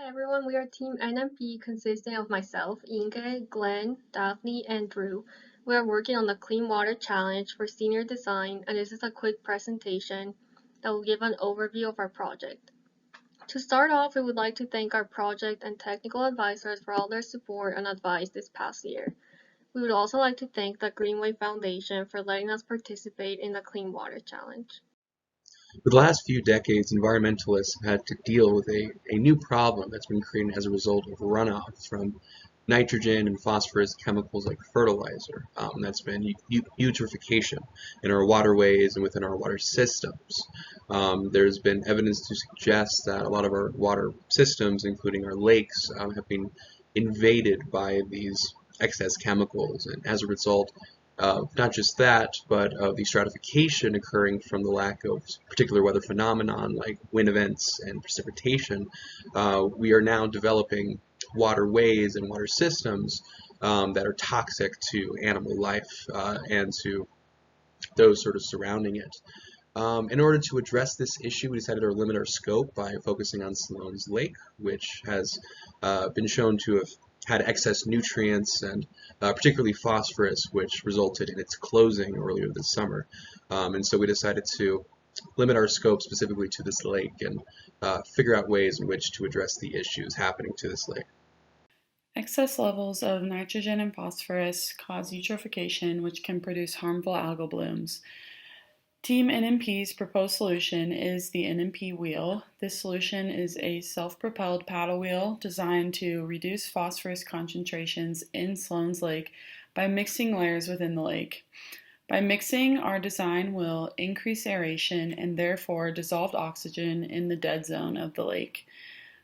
everyone, we are Team NMP consisting of myself, Inge, Glenn, Daphne, and Drew. We are working on the Clean Water Challenge for Senior Design, and this is a quick presentation that will give an overview of our project. To start off, we would like to thank our project and technical advisors for all their support and advice this past year. We would also like to thank the Greenway Foundation for letting us participate in the Clean Water Challenge. For the last few decades, environmentalists have had to deal with a new problem that's been created as a result of runoff from nitrogen and phosphorus chemicals like fertilizer. That's been eutrophication in our waterways and within our water systems. There's been evidence to suggest that a lot of our water systems, including our lakes, have been invaded by these excess chemicals, and as a result, not just that, but of the stratification occurring from the lack of particular weather phenomenon like wind events and precipitation, we are now developing waterways and water systems that are toxic to animal life and to those sort of surrounding it. In order to address this issue, we decided to limit our scope by focusing on Sloan's Lake, which has been shown to have had excess nutrients and particularly phosphorus, which resulted in its closing earlier this summer. And so we decided to limit our scope specifically to this lake and figure out ways in which to address the issues happening to this lake. Excess levels of nitrogen and phosphorus cause eutrophication, which can produce harmful algal blooms. Team NMP's proposed solution is the NMP wheel. This solution is a self-propelled paddle wheel designed to reduce phosphorus concentrations in Sloan's Lake by mixing layers within the lake. By mixing, our design will increase aeration and therefore dissolved oxygen in the dead zone of the lake.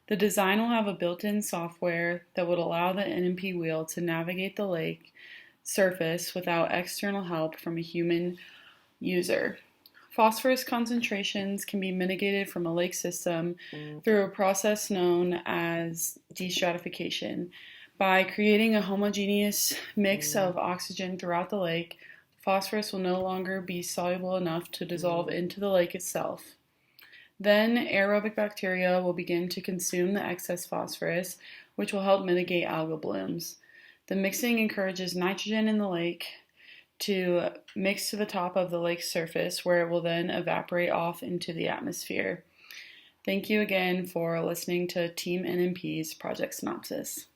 The design will have a built-in software that would allow the NMP wheel to navigate the lake surface without external help from a human user. Phosphorus concentrations can be mitigated from a lake system through a process known as destratification. By creating a homogeneous mix of oxygen throughout the lake, phosphorus will no longer be soluble enough to dissolve into the lake itself. Then aerobic bacteria will begin to consume the excess phosphorus, which will help mitigate algal blooms. The mixing encourages nitrogen in the lake to mix to the top of the lake's surface, where it will then evaporate off into the atmosphere. Thank you again for listening to Team NMP's Project Synopsis.